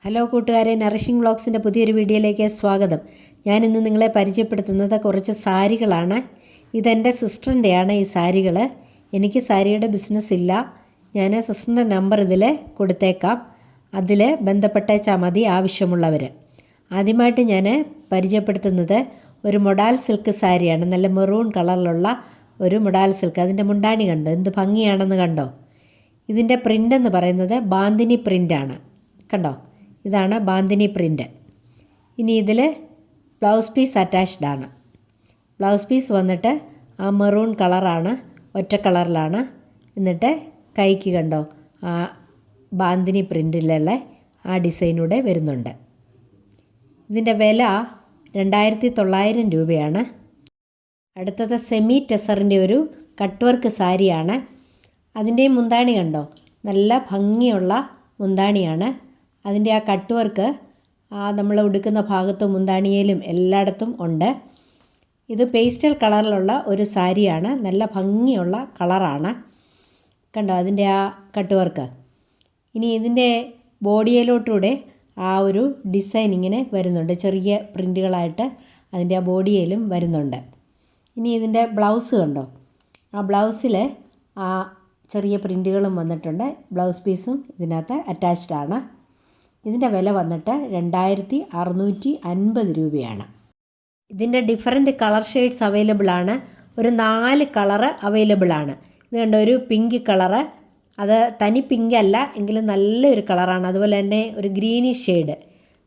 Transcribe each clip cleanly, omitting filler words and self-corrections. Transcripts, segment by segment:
Hello കൂട്ടുകാരെ, nourishing വ്ളോഗ്സിൻ്റെ പുതിയൊരു വീഡിയോയിലേക്ക് സ്വാഗതം. ഞാനിന്ന് നിങ്ങളെ പരിചയപ്പെടുത്തുന്നത് കുറച്ച് സാരികളാണ്. ഇതെൻ്റെ സിസ്റ്ററിൻ്റെയാണ് ഈ സാരികൾ. എനിക്ക് സാരിയുടെ ബിസിനസ് ഇല്ല. ഞാൻ സിസ്റ്ററിൻ്റെ നമ്പർ ഇതിൽ കൊടുത്തേക്കാം. അതിൽ ബന്ധപ്പെട്ടേച്ചാൽ മതി ആവശ്യമുള്ളവർ. ആദ്യമായിട്ട് ഞാൻ പരിചയപ്പെടുത്തുന്നത് ഒരു മൊഡാൽ സിൽക്ക് സാരിയാണ്. നല്ല മെറൂൺ കളറിലുള്ള ഒരു മൊഡാൽ സിൽക്ക്. അതിൻ്റെ മുണ്ടാണി കണ്ടോ, എന്ത് ഭംഗിയാണെന്ന് കണ്ടോ. ഇതിൻ്റെ പ്രിൻ്റ് എന്ന് പറയുന്നത് ബാന്തിനി പ്രിൻ്റാണ്. കണ്ടോ, ഇതാണ് ബാന്തിനി പ്രിൻ്റ്. ഇനി ഇതിൽ ബ്ലൗസ് പീസ് അറ്റാച്ച്ഡ് ആണ്. ബ്ലൗസ് പീസ് വന്നിട്ട് ആ മെറൂൺ കളറാണ്, ഒറ്റ കളറിലാണ്. എന്നിട്ട് കൈക്ക് കണ്ടോ ആ ബാന്തിനി പ്രിൻറ്റിലുള്ള ആ ഡിസൈനൂടെ വരുന്നുണ്ട്. ഇതിൻ്റെ വില 2900 രൂപയാണ്. അടുത്തത് സെമി ടെസറിൻ്റെ ഒരു കട്ട് വർക്ക് സാരിയാണ്. അതിൻ്റെയും മുന്താണി കണ്ടോ, നല്ല ഭംഗിയുള്ള മുന്താണിയാണ്. അതിൻ്റെ ആ കട്ട് വർക്ക് നമ്മൾ ഉടുക്കുന്ന ഭാഗത്തും മുന്താണിയിലും എല്ലായിടത്തും ഉണ്ട്. ഇത് പേസ്റ്റൽ കളറിലുള്ള ഒരു സാരിയാണ്. നല്ല ഭംഗിയുള്ള കളറാണ്. കണ്ടോ അതിൻ്റെ ആ കട്ട് വർക്ക്. ഇനി ഇതിൻ്റെ ബോഡിയിലോട്ടൂടെ ആ ഒരു ഡിസൈൻ ഇങ്ങനെ വരുന്നുണ്ട്. ചെറിയ പ്രിൻറ്റുകളായിട്ട് അതിൻ്റെ ആ ബോഡിയിലും വരുന്നുണ്ട്. ഇനി ഇതിൻ്റെ ബ്ലൗസ് കണ്ടോ, ആ ബ്ലൗസിൽ ആ ചെറിയ പ്രിൻറ്റുകളും വന്നിട്ടുണ്ട്. ബ്ലൗസ് പീസും ഇതിനകത്ത് അറ്റാച്ച്ഡ് ആണ്. ഇതിൻ്റെ വില വന്നിട്ട് 2650 രൂപയാണ്. ഇതിൻ്റെ ഡിഫറെൻറ്റ് കളർ ഷെയ്ഡ്സ് അവൈലബിൾ ആണ്. ഒരു 4 കളറ് അവൈലബിൾ ആണ്. ഇത് കണ്ടോ, ഒരു പിങ്ക് കളറ്, അത് തനി പിങ്ക് അല്ല എങ്കിലും നല്ലൊരു കളറാണ്. അതുപോലെ തന്നെ ഒരു ഗ്രീനിഷ് ഷെയ്ഡ്,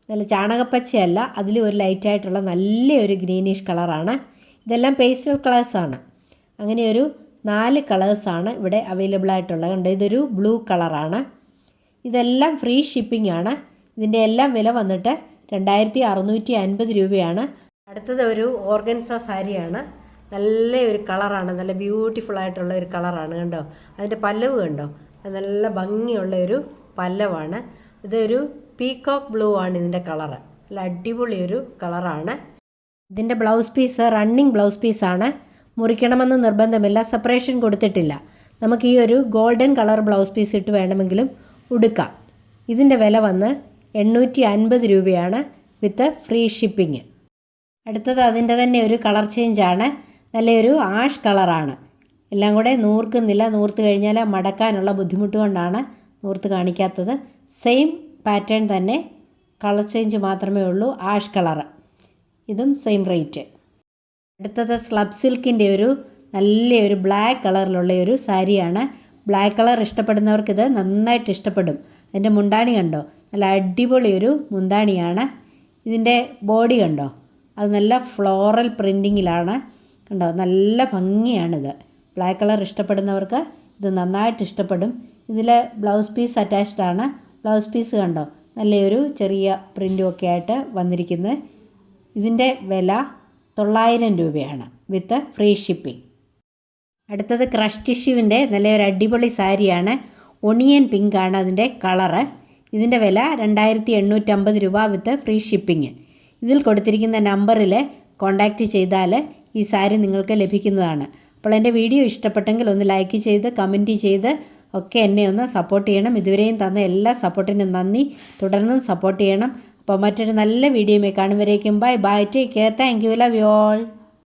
നല്ല ചാണകപ്പച്ചയല്ല, അതിൽ ഒരു ലൈറ്റായിട്ടുള്ള നല്ലൊരു ഗ്രീനിഷ് കളറാണ്. ഇതെല്ലാം പേസ്റ്റൽ കളേഴ്സാണ്. അങ്ങനെ ഒരു 4 കളേഴ്സാണ് ഇവിടെ അവൈലബിൾ ആയിട്ടുള്ളത്. കണ്ടോ, ഇതൊരു ബ്ലൂ കളറാണ്. ഇതെല്ലാം ഫ്രീ ഷിപ്പിംഗ് ആണ്. ഇതിൻ്റെ എല്ലാം വില വന്നിട്ട് 2650 രൂപയാണ്. അടുത്തത് ഒരു ഓർഗൻസ സാരിയാണ്. നല്ല ഒരു കളറാണ്, നല്ല ബ്യൂട്ടിഫുൾ ആയിട്ടുള്ള ഒരു കളറാണ്. കണ്ടോ, അതിൻ്റെ പല്ലവ് കണ്ടോ, നല്ല ഭംഗിയുള്ള ഒരു പല്ലവാണ്. ഇതൊരു പീകോക്ക് ബ്ലൂ ആണ് ഇതിൻ്റെ കളറ്. നല്ല അടിപൊളി ഒരു കളറാണ്. ഇതിൻ്റെ ബ്ലൗസ് പീസ് റണ്ണിങ് ബ്ലൗസ് പീസാണ്. മുറിക്കണമെന്ന് നിർബന്ധമില്ല, സെപ്പറേഷൻ കൊടുത്തിട്ടില്ല. നമുക്ക് ഈ ഒരു ഗോൾഡൻ കളർ ബ്ലൗസ് പീസ് ഇട്ട് വേണമെങ്കിലും ഉടുക്കാം. ഇതിൻ്റെ വില വന്ന് 850 രൂപയാണ് വിത്ത് ഫ്രീ ഷിപ്പിംഗ്. അടുത്തത് അതിൻ്റെ തന്നെ ഒരു കളർ ചേഞ്ചാണ്. നല്ലൊരു ആഷ് കളറാണ്. എല്ലാം കൂടെ നൂർക്കുന്നില്ല, നൂർത്ത് കഴിഞ്ഞാൽ മടക്കാനുള്ള ബുദ്ധിമുട്ട് കൊണ്ടാണ് നൂർത്ത് കാണിക്കാത്തത്. സെയിം പാറ്റേൺ തന്നെ, കളർ ചേഞ്ച് മാത്രമേ ഉള്ളൂ, ആഷ് കളറ്. ഇതും സെയിം റേറ്റ്. അടുത്തത് സ്ലബ് സിൽക്കിൻ്റെ ഒരു നല്ലൊരു ബ്ലാക്ക് കളറിലുള്ള ഒരു സാരിയാണ്. ബ്ലാക്ക് കളർ ഇഷ്ടപ്പെടുന്നവർക്ക് ഇത് നന്നായിട്ട് ഇഷ്ടപ്പെടും. അതിൻ്റെ മുണ്ടാണി കണ്ടോ, നല്ല അടിപൊളി ഒരു മുന്താണിയാണ്. ഇതിൻ്റെ ബോഡി കണ്ടോ, അത് നല്ല ഫ്ലോറൽ പ്രിൻറ്റിങ്ങിലാണ്. കണ്ടോ, നല്ല ഭംഗിയാണിത്. ബ്ലാക്ക് കളർ ഇഷ്ടപ്പെടുന്നവർക്ക് ഇത് നന്നായിട്ട് ഇഷ്ടപ്പെടും. ഇതിൽ ബ്ലൗസ് പീസ് അറ്റാച്ച്ഡ് ആണ്. ബ്ലൗസ് പീസ് കണ്ടോ, നല്ലൊരു ചെറിയ പ്രിൻറ്റും ഒക്കെ ആയിട്ട് വന്നിരിക്കുന്നത്. ഇതിൻ്റെ വില 900 രൂപയാണ് വിത്ത് ഫ്രീ ഷിപ്പിംഗ്. അടുത്തത് ക്രഷ് ടിഷ്യൂവിൻ്റെ നല്ലൊരു അടിപൊളി സാരിയാണ്. ഒണിയൻ പിങ്ക് ആണ് അതിൻ്റെ കളറ്. ഇതിൻ്റെ വില 2850 രൂപ വിത്ത് ഫ്രീ ഷിപ്പിംഗ്. ഇതിൽ കൊടുത്തിരിക്കുന്ന നമ്പറിൽ കോൺടാക്റ്റ് ചെയ്താൽ ഈ സാരി നിങ്ങൾക്ക് ലഭിക്കുന്നതാണ്. അപ്പോൾ എൻ്റെ വീഡിയോ ഇഷ്ടപ്പെട്ടെങ്കിൽ ഒന്ന് ലൈക്ക് ചെയ്ത് കമൻറ്റ് ചെയ്ത് ഒക്കെ എന്നെ ഒന്ന് സപ്പോർട്ട് ചെയ്യണം. ഇതുവരെയും തന്ന എല്ലാ സപ്പോർട്ടിനും നന്ദി. തുടർന്നും സപ്പോർട്ട് ചെയ്യണം. അപ്പോൾ മറ്റൊരു നല്ല വീഡിയോയുമായി കാണുമ്പോഴേക്കും bye bye, take care, thank you, love you all.